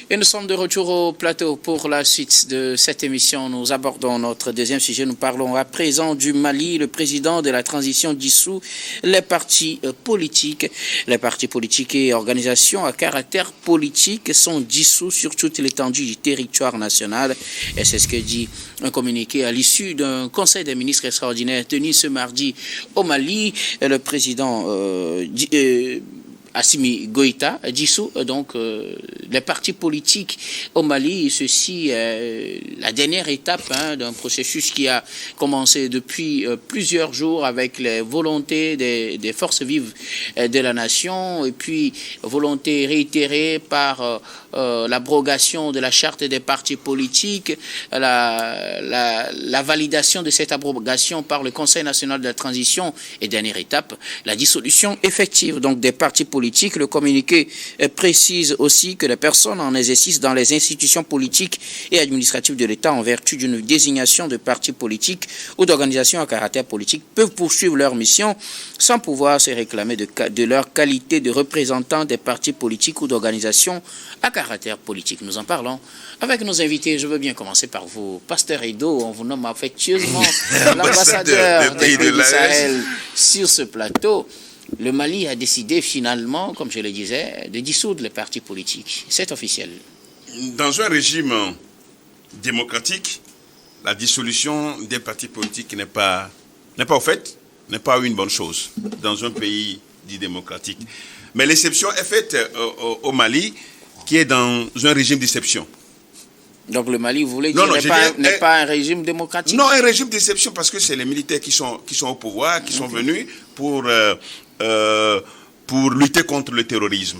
Et nous sommes de retour au plateau pour la suite de cette émission. Nous abordons notre deuxième sujet. Nous parlons à présent du Mali. Le président de la transition dissout les partis politiques. Les partis politiques et organisations à caractère politique sont dissous sur toute l'étendue du territoire national. Et c'est ce que dit un communiqué à l'issue d'un conseil des ministres extraordinaire tenu ce mardi au Mali. Le président Assimi Goïta dissout donc les partis politiques au Mali. Ceci est la dernière étape d'un processus qui a commencé depuis plusieurs jours avec les volontés des forces vives de la nation et puis volonté réitérée par l'abrogation de la charte des partis politiques, la validation de cette abrogation par le Conseil national de la transition et dernière étape, la dissolution effective donc des partis politiques. Le communiqué précise aussi que les personnes en exercice dans les institutions politiques et administratives de l'État en vertu d'une désignation de partis politiques ou d'organisations à caractère politique peuvent poursuivre leur mission sans pouvoir se réclamer de leur qualité de représentants des partis politiques ou d'organisations à caractère politique. Nous en parlons avec nos invités. Je veux bien commencer par vous. Pasteur Edo, on vous nomme affectueusement l'ambassadeur des pays du Sahel sur ce plateau. Le Mali a décidé finalement, comme je le disais, de dissoudre les partis politiques. C'est officiel. Dans un régime démocratique, la dissolution des partis politiques n'est pas au fait, n'est pas une bonne chose dans un pays dit démocratique. Mais l'exception est faite au Mali, qui est dans un régime d'exception. Donc le Mali, vous voulez dire, n'est pas un régime démocratique? Non, un régime d'exception parce que c'est les militaires qui sont au pouvoir, qui sont venus pour lutter contre le terrorisme.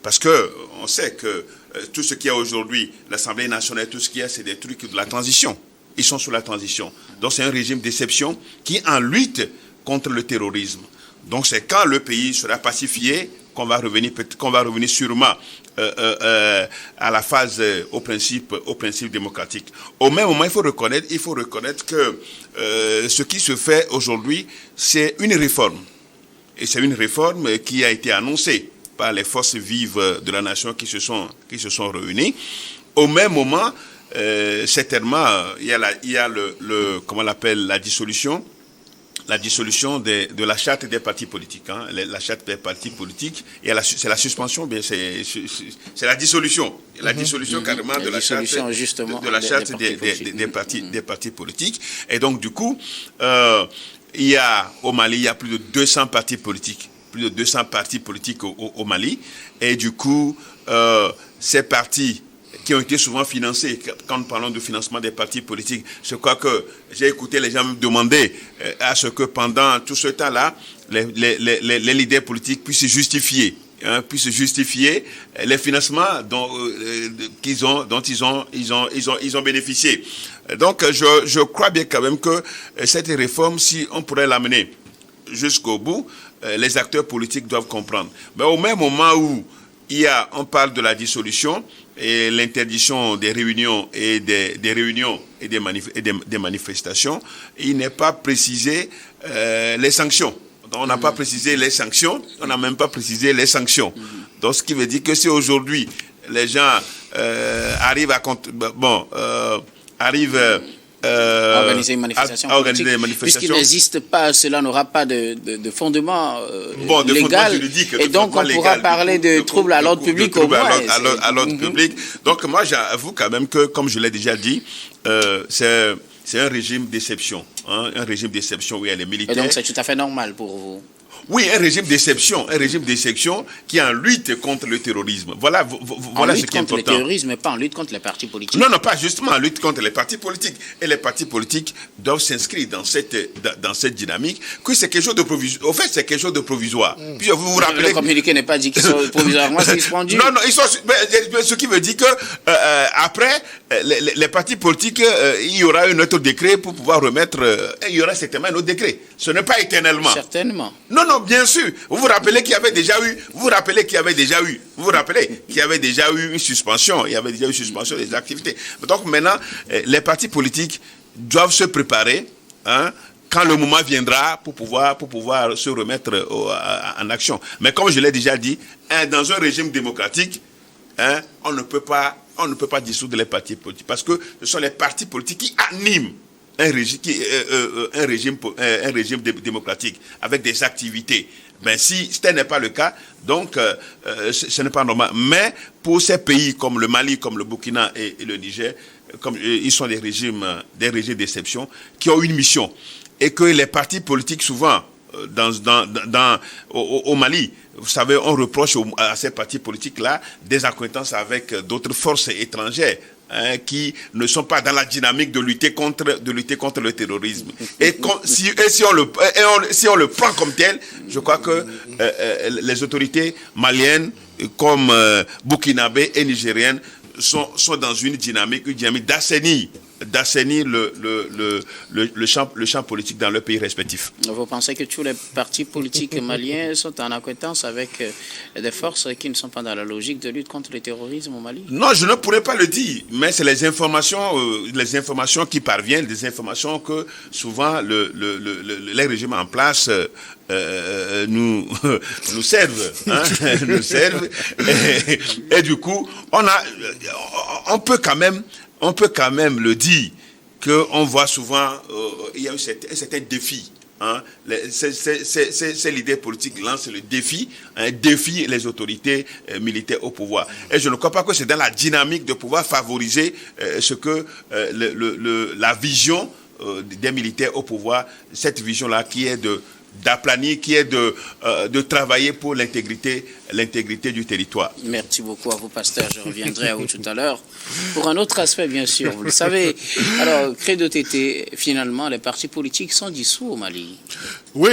Parce qu'on sait que tout ce qu'il y a aujourd'hui, l'Assemblée nationale, tout ce qu'il y a, c'est des trucs de la transition. Ils sont sous la transition. Donc c'est un régime d'exception qui en lutte contre le terrorisme. Donc c'est quand le pays sera pacifié qu'on va revenir sûrement à la phase, au principe démocratique. Au même moment, il faut reconnaître que ce qui se fait aujourd'hui, c'est une réforme. Et c'est une réforme qui a été annoncée par les forces vives de la nation qui se sont réunies. Au même moment, certainement, il y a comment on l'appelle, la dissolution de la charte des partis politiques. La charte des partis politiques, c'est la suspension, bien c'est la dissolution. La dissolution carrément de la charte, des partis politiques. Et donc, du coup, au Mali, il y a plus de 200 partis politiques. Plus de 200 partis politiques au Mali. Et du coup, ces partis qui ont été souvent financés, quand nous parlons de financement des partis politiques, je crois que j'ai écouté les gens me demander à ce que pendant tout ce temps-là, les leaders politiques puissent justifier les financements dont ils ont bénéficié. Donc je crois bien quand même que cette réforme, si on pourrait l'amener jusqu'au bout, les acteurs politiques doivent comprendre. Mais au même moment où on parle de la dissolution et l'interdiction des réunions et des manifestations, il n'est pas précisé les sanctions. Donc, on n'a pas précisé les sanctions, on n'a même pas précisé les sanctions. Donc ce qui veut dire que si aujourd'hui les gens arrivent organiser une manifestation puisqu'il n'existe pas, cela n'aura pas de fondement légal, juridique, et donc on pourra parler de troubles à l'ordre public au moins. À l'ordre public. Donc moi j'avoue quand même que, comme je l'ai déjà dit, c'est un régime d'exception. Un régime d'exception où il y a les militaires. Et donc c'est tout à fait normal pour vous? Oui, un régime d'exception qui est en lutte contre le terrorisme. Voilà ce qui est important. En lutte contre le terrorisme, mais pas en lutte contre les partis politiques. Non, pas justement en lutte contre les partis politiques. Et les partis politiques doivent s'inscrire dans cette dynamique, que c'est quelque chose de provisoire. Au fait, c'est quelque chose de provisoire. Puis vous vous rappelez... Le communiqué n'est pas dit qu'ils sont provisoirement suspendus. Non, ce qui veut dire que après, les partis politiques, il y aura un autre décret pour pouvoir remettre... il y aura certainement un autre décret. Ce n'est pas éternellement. Certainement. Non, bien sûr. Vous vous rappelez qu'il y avait déjà eu une suspension. Il y avait déjà eu une suspension des activités. Donc maintenant, les partis politiques doivent se préparer quand le moment viendra pour pouvoir se remettre en action. Mais comme je l'ai déjà dit, dans un régime démocratique, hein, on ne peut pas dissoudre les partis politiques parce que ce sont les partis politiques qui animent un régime démocratique avec des activités. Ben, si ce n'est pas le cas, donc ce n'est pas normal. Mais pour ces pays comme le Mali, comme le Burkina et le Niger, comme ils sont des régimes d'exception qui ont une mission et que les partis politiques souvent au Mali, vous savez, on reproche à ces partis politiques-là des accointances avec d'autres forces étrangères. Hein, qui ne sont pas dans la dynamique de lutter contre le terrorisme. Et si on le prend comme tel, je crois que les autorités maliennes comme burkinabé et nigériennes sont dans une dynamique d'assainir le champ politique dans leurs pays respectifs. Vous pensez que tous les partis politiques maliens sont en acquaintance avec des forces qui ne sont pas dans la logique de lutte contre le terrorisme au Mali? Non, je ne pourrais pas le dire, mais c'est les informations qui parviennent, des informations que souvent les régimes en place nous servent, hein, nous servent, et du coup, on peut quand même le dire qu'on voit souvent, il y a un certain défi. Hein, ces leaders politiques lancent le défi, défient les autorités militaires au pouvoir. Et je ne crois pas que c'est dans la dynamique de pouvoir favoriser ce que la vision des militaires au pouvoir, cette vision-là qui est d'aplanir, qui est de travailler pour l'intégrité du territoire. Merci beaucoup à vous, pasteur. Je reviendrai à vous tout à l'heure. Pour un autre aspect, bien sûr, vous le savez. Alors, Credo Tété, finalement, les partis politiques sont dissous au Mali. Oui,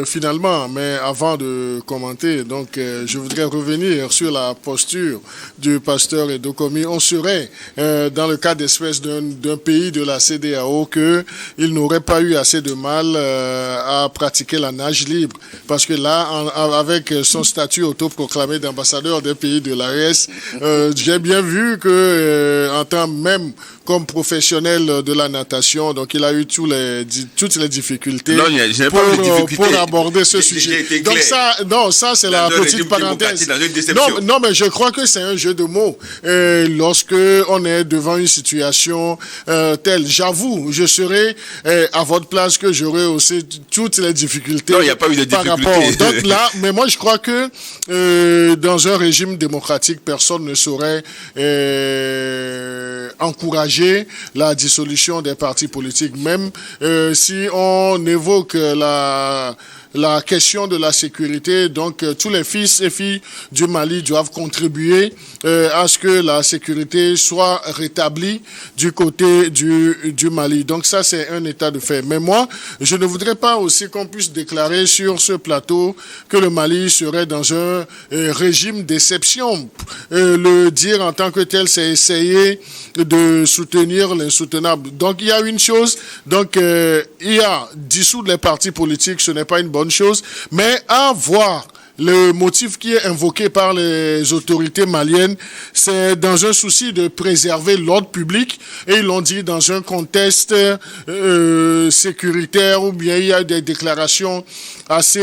finalement, mais avant de commenter, donc, je voudrais revenir sur la posture du pasteur Edokomi. On serait dans le cas d'espèce d'un pays de la CEDEAO qu'il n'aurait pas eu assez de mal à pratiquer la nage libre. Parce que là, avec son statut autoproclamé d'ambassadeur des pays de l'AES, j'ai bien vu que en tant même comme professionnel de la natation, donc il a eu toutes les difficultés pour aborder ce sujet. Donc ça c'est la petite parenthèse. Non, mais je crois que c'est un jeu de mots. Lorsque on est devant une situation telle, j'avoue, je serais à votre place que j'aurais aussi toutes les difficultés. Non, il n'y a pas eu de difficultés. Donc là, mais moi je crois que dans un régime démocratique, personne ne saurait encourager la dissolution des partis politiques, même si on évoque la question de la sécurité. Donc, tous les fils et filles du Mali doivent contribuer à ce que la sécurité soit rétablie du côté du Mali. Donc, ça, c'est un état de fait. Mais moi, je ne voudrais pas aussi qu'on puisse déclarer sur ce plateau que le Mali serait dans un régime d'exception. Le dire en tant que tel, c'est essayer de soutenir l'insoutenable. Donc, il y a une chose. Donc, il y a dissoudre les partis politiques, ce n'est pas une bonne chose, mais à voir le motif qui est invoqué par les autorités maliennes, c'est dans un souci de préserver l'ordre public, et ils l'ont dit dans un contexte sécuritaire, ou bien il y a des déclarations assez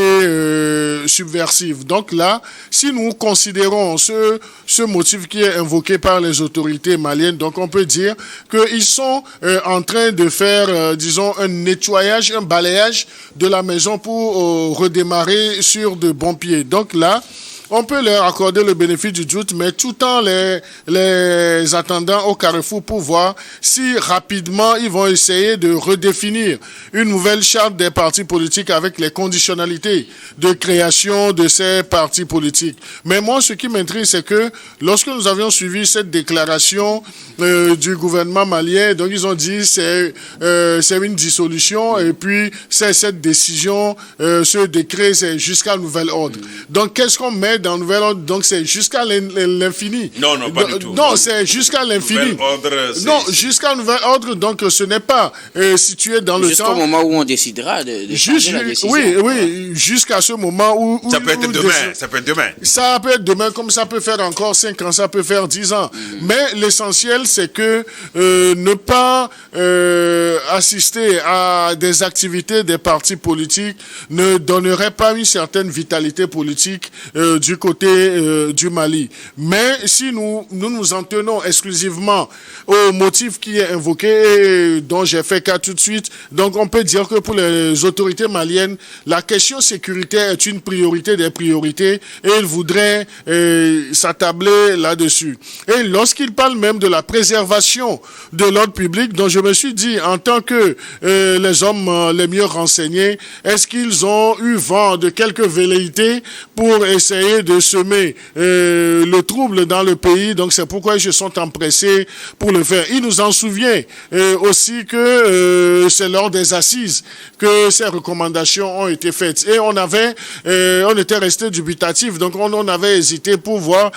subversives. Donc là, si nous considérons ce motif qui est invoqué par les autorités maliennes, donc on peut dire qu'ils sont en train de faire, disons, un nettoyage, un balayage de la maison pour redémarrer sur de bons pieds. Donc là, on peut leur accorder le bénéfice du doute, mais tout en les attendant au carrefour pour voir si rapidement ils vont essayer de redéfinir une nouvelle charte des partis politiques avec les conditionnalités de création de ces partis politiques. Mais moi, ce qui m'intrigue, c'est que lorsque nous avions suivi cette déclaration du gouvernement malien, donc ils ont dit c'est une dissolution, et puis c'est cette décision, ce décret, c'est jusqu'à nouvel ordre. Donc qu'est-ce qu'on met dans nouvel ordre? Donc c'est jusqu'à l'infini. Non, pas du tout. Non, c'est jusqu'à l'infini. Non, jusqu'à nouvel ordre, donc ce n'est pas situé dans le temps. Jusqu'au moment où on décidera de changer la décision. Oui, jusqu'à ce moment où... Ça peut être demain, Ça peut être demain, comme ça peut faire encore 5 ans, ça peut faire 10 ans. Mais l'essentiel, c'est que ne pas assister à des activités des partis politiques ne donnerait pas une certaine vitalité politique du côté du Mali. Mais si nous nous en tenons exclusivement au motif qui est invoqué et dont j'ai fait cas tout de suite, donc on peut dire que pour les autorités maliennes, la question sécuritaire est une priorité des priorités et ils voudraient s'attabler là-dessus. Et lorsqu'ils parlent même de la préservation de l'ordre public, dont je me suis dit, en tant que les hommes les mieux renseignés, est-ce qu'ils ont eu vent de quelques velléités pour essayer de semer le trouble dans le pays? Donc c'est pourquoi ils se sont empressés pour le faire. Il nous en souvient aussi que c'est lors des assises que ces recommandations ont été faites. Et on était resté dubitatif, donc on avait hésité pour voir,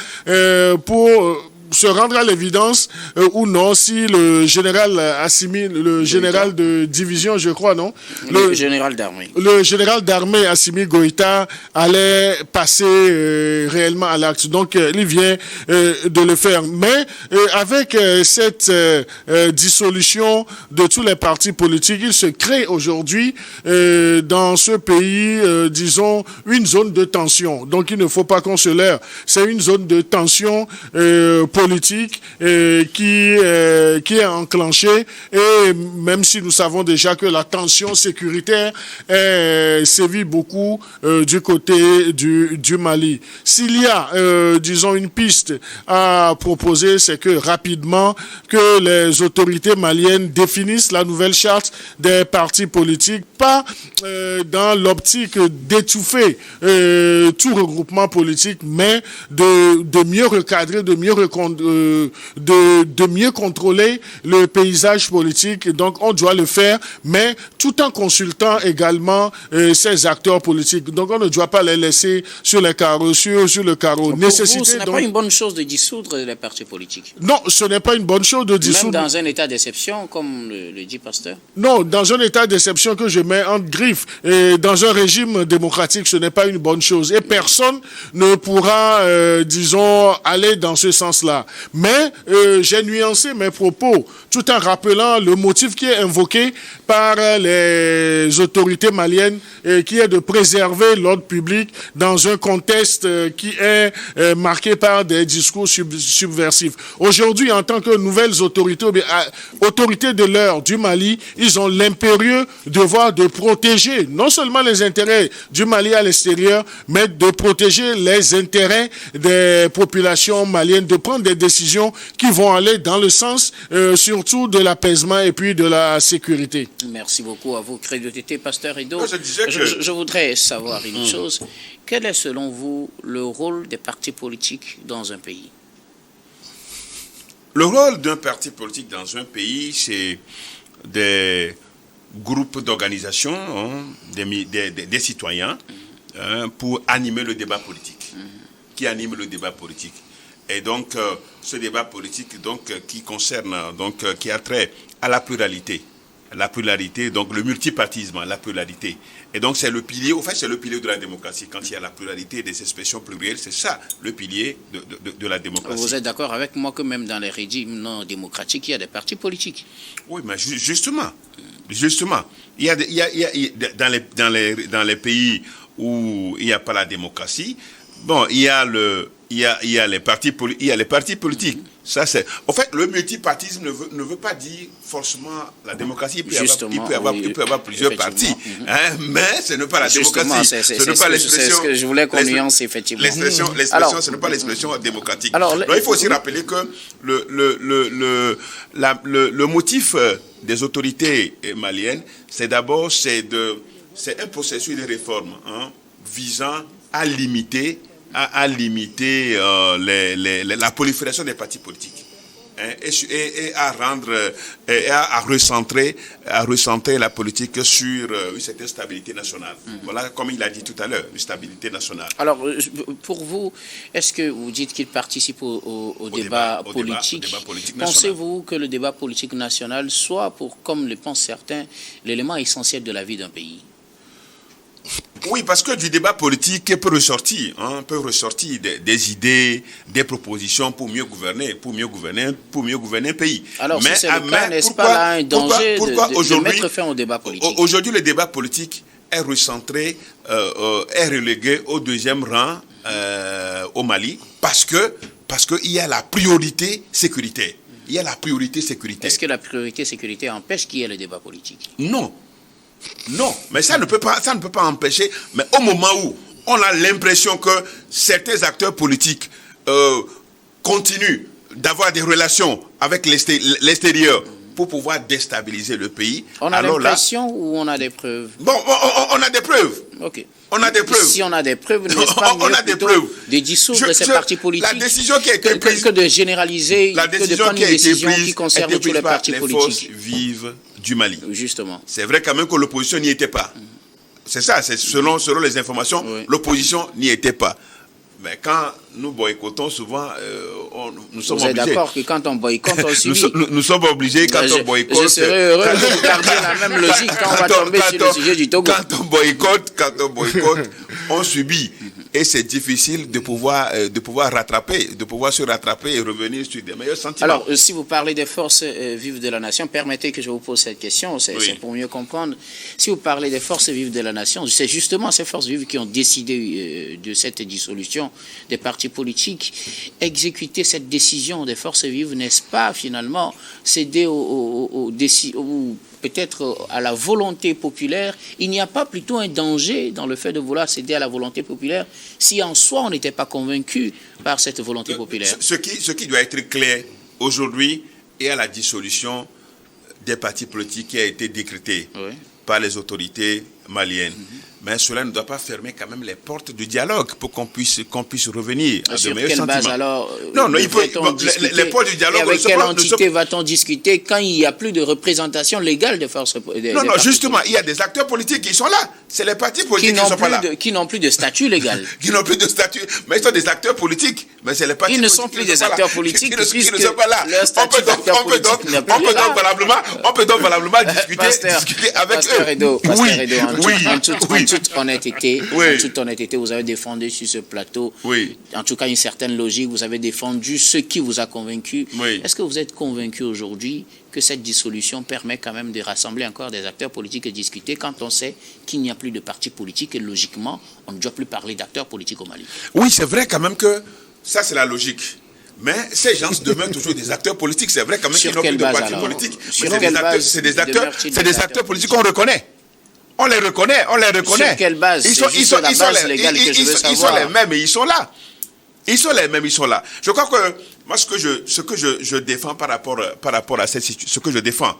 pour se rendre à l'évidence ou non si le général Assimi, le général de division, je crois, non? Le général d'armée. Le général d'armée Assimi Goïta allait passer réellement à l'acte. Donc, il vient de le faire. Mais avec cette dissolution de tous les partis politiques, il se crée aujourd'hui dans ce pays, disons, une zone de tension. Donc, il ne faut pas qu'on se leurre. C'est une zone de tension politique qui est enclenchée, et même si nous savons déjà que la tension sécuritaire sévit beaucoup du côté du Mali. S'il y a, disons, une piste à proposer, c'est que rapidement que les autorités maliennes définissent la nouvelle charte des partis politiques, pas dans l'optique d'étouffer tout regroupement politique, mais de mieux recadrer, de mieux contrôler le paysage politique. Donc, on doit le faire, mais tout en consultant également ces acteurs politiques. Donc, on ne doit pas les laisser sur les carreaux, sur le carreau. Pour Nécessité, vous, ce n'est donc, pas une bonne chose de dissoudre les partis politiques? non, ce n'est pas une bonne chose de dissoudre. Même dans un état d'exception, comme le dit Pasteur? Non, dans un état d'exception que je mets entre griffes, et dans un régime démocratique, ce n'est pas une bonne chose. Et personne ne pourra, disons, aller dans ce sens-là. Mais j'ai nuancé mes propos tout en rappelant le motif qui est invoqué par les autorités maliennes, qui est de préserver l'ordre public dans un contexte qui est marqué par des discours subversifs. Aujourd'hui, en tant que nouvelles autorités, autorités de l'heure du Mali, ils ont l'impérieux devoir de protéger non seulement les intérêts du Mali à l'extérieur, mais de protéger les intérêts des populations maliennes, de prendre des décisions qui vont aller dans le sens surtout de l'apaisement et puis de la sécurité. Merci beaucoup à vous, Crédibilité, Pasteur Edo. Je Je voudrais savoir une chose. Quel est selon vous le rôle des partis politiques dans un pays? Le rôle d'un parti politique dans un pays, c'est des groupes d'organisation, des citoyens, pour animer le débat politique, qui anime le débat politique. Et donc, ce débat politique, donc, qui concerne, donc, qui a trait à la pluralité, donc le multipartisme, la pluralité. Et donc, c'est le pilier, au fait, c'est le pilier de la démocratie. Quand il y a la pluralité des expressions plurielles, c'est ça, le pilier de la démocratie. Vous êtes d'accord avec moi que même dans les régimes non démocratiques, il y a des partis politiques? Oui, mais justement, il y a dans les pays où il n'y a pas la démocratie, bon, il y a les partis politiques. Ça, c'est. En fait, le multipartisme ne veut pas dire forcément la démocratie. Il peut y avoir plusieurs partis. Hein, mais ce n'est pas la démocratie. Ce n'est pas l'expression. C'est ce que je voulais qu'on nuance, effectivement. L'expression, ce n'est pas l'expression démocratique. Alors, donc, il faut aussi rappeler que le motif des autorités maliennes, c'est d'abord c'est un processus de réforme, hein, visant à limiter la prolifération des partis politiques, hein, et à rendre et à recentrer la politique sur une certaine stabilité nationale. Voilà, comme il a dit tout à l'heure, une stabilité nationale. Alors, pour vous, est-ce que vous dites qu'il participe au débat politique? Pensez-vous que le débat politique national soit, comme le pensent certains, l'élément essentiel de la vie d'un pays? Oui, parce que du débat politique peut ressortir des idées, des propositions pour mieux gouverner un pays. Alors, si c'est le cas, n'est-ce pas là un danger de mettre fin au débat politique? Aujourd'hui, le débat politique est recentré, est relégué au deuxième rang au Mali parce qu'il y a la priorité sécuritaire. Il y a la priorité sécuritaire. Est-ce que la priorité sécuritaire empêche qu'il y ait le débat politique? Non. Non, mais ça ne peut pas empêcher. Mais au moment où on a l'impression que certains acteurs politiques continuent d'avoir des relations avec l'extérieur pour pouvoir déstabiliser le pays. On a l'impression ou on a des preuves? Bon, on a des preuves. Ok. On a des preuves. Si on a des preuves, n'est-ce pas mieux de dissoudre ces partis politiques la décision qui a été prise, que de généraliser, que de prendre une décision qui concerne tous les partis politiques. Les forces vives du Mali. Justement. C'est vrai quand même que l'opposition n'y était pas. C'est ça, c'est selon les informations, l'opposition n'y était pas. Mais quand nous boycottons, souvent, nous sommes obligés. Vous êtes d'accord que quand on boycotte, on subit. Nous sommes obligés, quand on boycotte... Je serais heureux que vous gardiez la même logique quand on va tomber sur le sujet du Togo. Quand on boycotte, on subit. Et c'est difficile de pouvoir se rattraper et revenir sur des meilleurs sentiments. Alors, si vous parlez des forces vives de la nation, permettez que je vous pose cette question, c'est pour mieux comprendre. Si vous parlez des forces vives de la nation, c'est justement ces forces vives qui ont décidé de cette dissolution des partis politiques. Exécuter cette décision des forces vives, n'est-ce pas finalement céder peut-être à la volonté populaire? Il n'y a pas plutôt un danger dans le fait de vouloir céder à la volonté populaire si en soi on n'était pas convaincu par cette volonté populaire? Ce qui doit être clair aujourd'hui est à la dissolution des partis politiques qui a été décrétée par les autorités maliennes. Mais cela ne doit pas fermer quand même les portes du dialogue pour qu'on puisse revenir à de meilleurs sentiments. Sur quelle base alors il faut les portes du dialogue. Et avec quelle entité va-t-on discuter quand il n'y a plus de représentation légale des forces politiques? Non, justement, il y a des acteurs politiques qui sont là. C'est les partis politiques qui ne sont pas là. Qui n'ont plus de statut légal. Qui n'ont plus de statut, mais ils sont des acteurs politiques. Mais c'est les partis politiques. Ils ne sont plus des acteurs politiques qui ne sont pas là. On peut donc valablement discuter avec eux. En toute honnêteté, vous avez défendu sur ce plateau, en tout cas une certaine logique, vous avez défendu ce qui vous a convaincu. Est-ce que vous êtes convaincu aujourd'hui que cette dissolution permet quand même de rassembler encore des acteurs politiques et discuter quand on sait qu'il n'y a plus de partis politiques et logiquement, on ne doit plus parler d'acteurs politiques au Mali? Oui, c'est vrai quand même que ça c'est la logique. Mais ces gens demeurent toujours des acteurs politiques. C'est vrai quand même qu'ils n'ont plus de partis politiques. C'est des acteurs politiques qu'on reconnaît. On les reconnaît. Sur quelle base? Ils sont les mêmes et ils sont là. Je crois que moi, ce que je défends par rapport à cette situation, ce que je défends,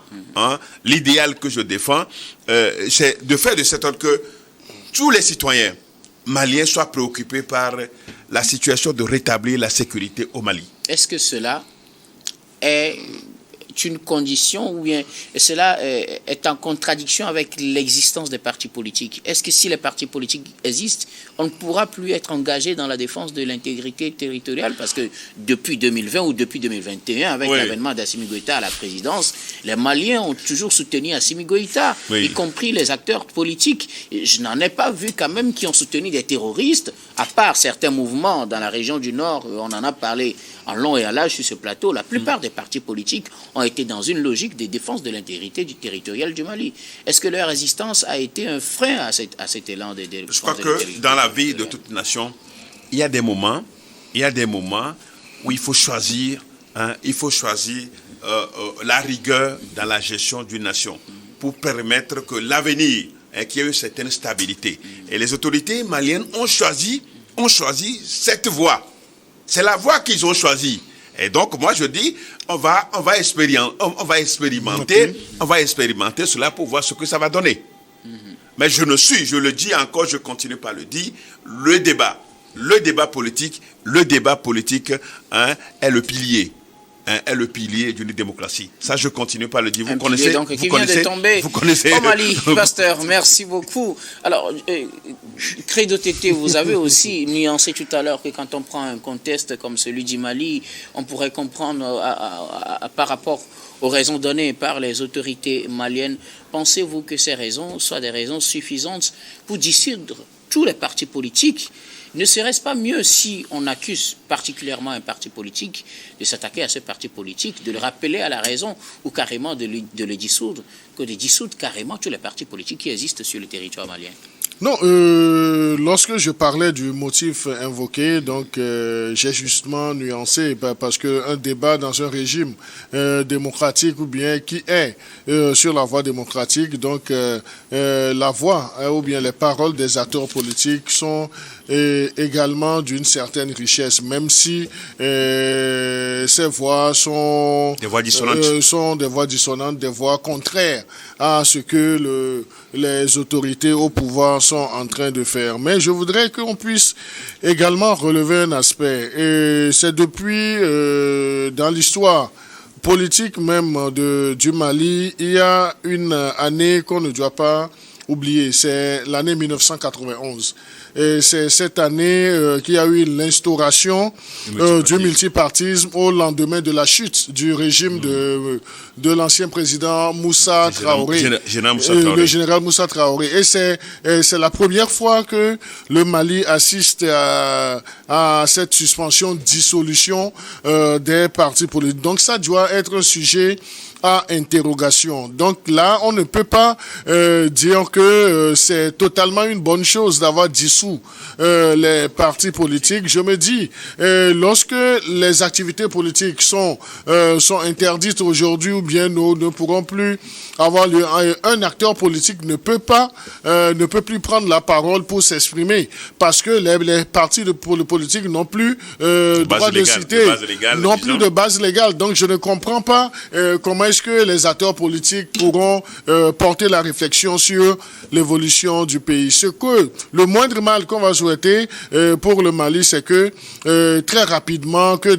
l'idéal que je défends, c'est de faire de cette sorte que tous les citoyens maliens soient préoccupés par la situation de rétablir la sécurité au Mali. Est-ce que cela est une condition ou bien cela est en contradiction avec l'existence des partis politiques? Est-ce que si les partis politiques existent, on ne pourra plus être engagé dans la défense de l'intégrité territoriale? Parce que depuis 2020 ou depuis 2021, avec l'avènement d'Assimi Goïta à la présidence, les Maliens ont toujours soutenu Assimi Goïta, y compris les acteurs politiques. Je n'en ai pas vu quand même qui ont soutenu des terroristes, à part certains mouvements dans la région du Nord, on en a parlé en long et en large sur ce plateau. La plupart des partis politiques ont été dans une logique de défense de l'intégrité territoriale du Mali. Est-ce que leur résistance a été un frein à cet élan de défense? Je crois que dans la vie de toute nation, il y a des moments où il faut choisir, la rigueur dans la gestion d'une nation pour permettre que l'avenir, qu'il y ait une certaine stabilité. Et les autorités maliennes ont choisi cette voie. C'est la voie qu'ils ont choisie. Et donc, moi, je dis, on va expérimenter cela pour voir ce que ça va donner. Mais je le dis encore, je continue par le dire, le débat politique est le pilier. Est le pilier d'une démocratie. Ça, je continue par le dire. Vous connaissez, donc, qui vient de tomber au Mali. Pasteur, merci beaucoup. Alors, Credo Tété, vous avez aussi nuancé tout à l'heure que quand on prend un contexte comme celui du Mali, on pourrait comprendre par rapport aux raisons données par les autorités maliennes. Pensez-vous que ces raisons soient des raisons suffisantes pour dissoudre tous les partis politiques? Ne serait-ce pas mieux si on accuse particulièrement un parti politique de s'attaquer à ce parti politique, de le rappeler à la raison ou carrément de le dissoudre, que de dissoudre carrément tous les partis politiques qui existent sur le territoire malien? Non, lorsque je parlais du motif invoqué, donc j'ai justement nuancé parce que un débat dans un régime démocratique ou bien qui est sur la voie démocratique, donc la voix ou bien les paroles des acteurs politiques sont également d'une certaine richesse, même si ces voix sont des voix dissonantes, des voix contraires à ce que les autorités au pouvoir sont en train de faire. Mais je voudrais qu'on puisse également relever un aspect. Et c'est depuis, dans l'histoire politique même du Mali, il y a une année qu'on ne doit pas oublier, c'est l'année 1991. Et c'est cette année qu'il y a eu l'instauration du multipartisme au lendemain de la chute du régime de l'ancien président Moussa Traoré, le général Moussa Traoré. Et c'est la première fois que le Mali assiste à cette suspension, dissolution des partis politiques. Donc ça doit être un sujet à interrogation. Donc là, on ne peut pas dire que c'est totalement une bonne chose d'avoir dissous les partis politiques. Je me dis, lorsque les activités politiques sont interdites aujourd'hui ou bien nous ne pourrons plus avoir lieu, un acteur politique ne peut plus prendre la parole pour s'exprimer parce que les partis politiques n'ont plus droit de citer, n'ont plus de base légale. Donc je ne comprends pas comment est-ce que les acteurs politiques pourront porter la réflexion sur l'évolution du pays. Ce que le moindre mal qu'on va souhaiter pour le Mali, c'est que très rapidement que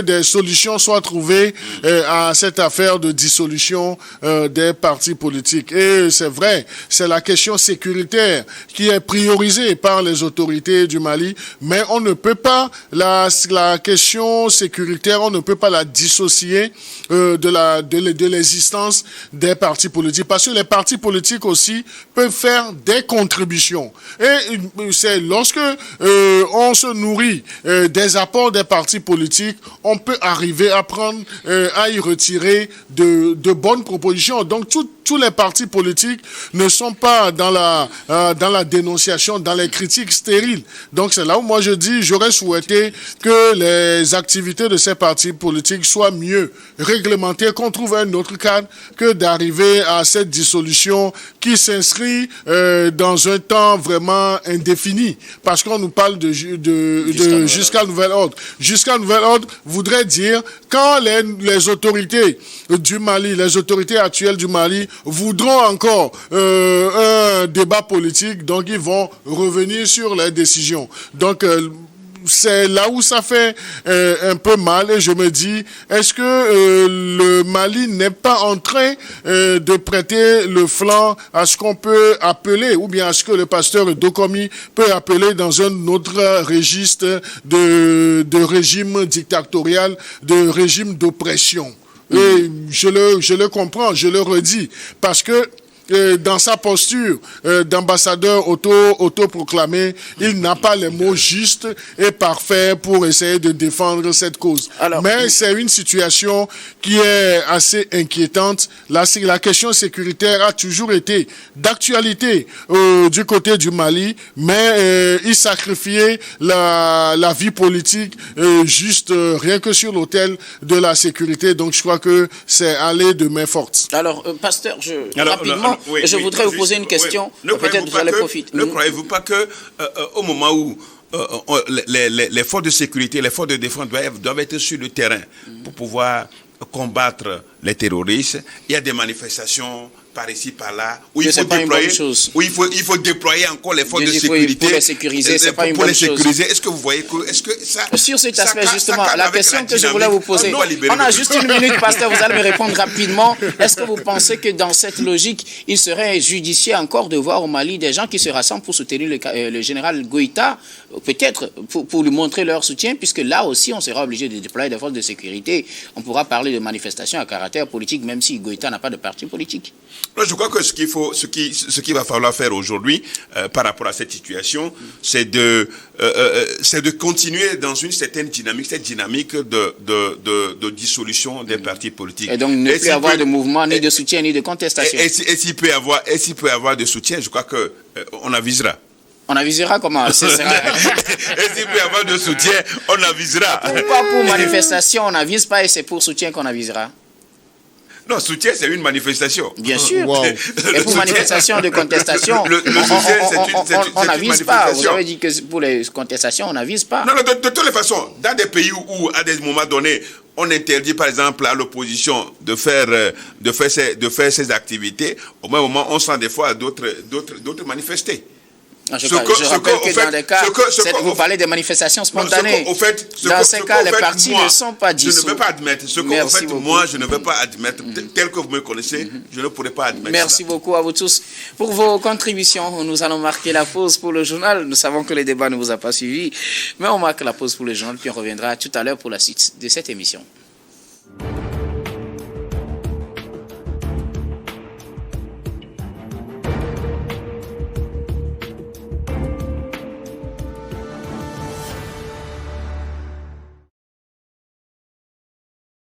des solutions soient trouvées à cette affaire de dissolution des partis politiques. Et c'est vrai, c'est la question sécuritaire qui est priorisée par les autorités du Mali, mais on ne peut pas la question sécuritaire, on ne peut pas la dissocier de l'existence des partis politiques, parce que les partis politiques aussi peuvent faire des contributions. Et c'est lorsque on se nourrit des apports des partis politiques, on peut arriver à prendre, à y retirer de bonnes propositions. Donc tous les partis politiques ne sont pas dans la dénonciation, dans les critiques stériles. Donc c'est là où moi je dis, j'aurais souhaité que les activités de ces partis politiques soient mieux réglementées, qu'on trouve un autre cadre que d'arriver à cette dissolution qui s'inscrit dans un temps vraiment indéfini. Parce qu'on nous parle de jusqu'à nouvel ordre. Jusqu'à nouvel ordre voudrait dire quand les autorités du Mali, les autorités actuelles du Mali voudront encore un débat politique, donc ils vont revenir sur les décisions. Donc c'est là où ça fait un peu mal et je me dis, est-ce que le Mali n'est pas en train de prêter le flanc à ce qu'on peut appeler, ou bien à ce que le pasteur Dokomi peut appeler dans un autre registre de régime dictatorial, de régime d'oppression? Et je le comprends, je le redis, parce que dans sa posture d'ambassadeur autoproclamé, il n'a pas les mots justes et parfaits pour essayer de défendre cette cause. Mais c'est une situation qui est assez inquiétante. La question sécuritaire a toujours été d'actualité du côté du Mali, mais il sacrifiait la vie politique juste rien que sur l'autel de la sécurité. Donc je crois que c'est aller de main forte. Alors, pasteur, rapidement, je voudrais vous poser une question. Peut-être que vous allez profiter. Ne croyez-vous pas que au moment où les forces de sécurité, les forces de défense doivent être sur le terrain pour pouvoir combattre les terroristes, il y a des manifestations par ici, par là, où il faut déployer encore les forces de sécurité. Pour les sécuriser, c'est pas une bonne chose. Est-ce que vous voyez que ça... Sur cet aspect, justement, la question que je voulais vous poser, on a juste une minute, pasteur, vous allez me répondre rapidement. Est-ce que vous pensez que dans cette logique, il serait judicieux encore de voir au Mali des gens qui se rassemblent pour soutenir le général Goïta peut-être pour lui montrer leur soutien, puisque là aussi, on sera obligé de déployer des forces de sécurité. On pourra parler de manifestations à caractère politique, même si Goïta n'a pas de parti politique. Je crois que ce qu'il va falloir faire aujourd'hui par rapport à cette situation, c'est de continuer dans une certaine dynamique, cette dynamique de dissolution des partis politiques. Et donc ne plus avoir de mouvement, ni de soutien, ni de contestation. Et s'il peut y avoir de soutien, je crois que on avisera. On avisera comment? Et s'il peut y avoir de soutien, on avisera. Pourquoi pour manifestation, on n'avise pas et c'est pour soutien qu'on avisera? Non, soutien, c'est une manifestation. Bien sûr. Wow. Et pour manifestation de contestation, on n'avise pas. Vous avez dit que pour les contestations, on n'avise pas. Non, de toutes les façons, dans des pays où à des moments donnés, on interdit par exemple à l'opposition de faire ses activités, au même moment, on sent des fois d'autres manifester. Je rappelle que dans les cas, vous parlez des manifestations spontanées. Dans ces cas, les partis ne sont pas dissous. Je ne veux pas admettre. Moi, je ne veux pas admettre. Tel que vous me connaissez, je ne pourrais pas admettre. Merci beaucoup à vous tous pour vos contributions. Nous allons marquer la pause pour le journal. Nous savons que le débat ne vous a pas suivi, mais on marque la pause pour le journal, puis on reviendra tout à l'heure pour la suite de cette émission.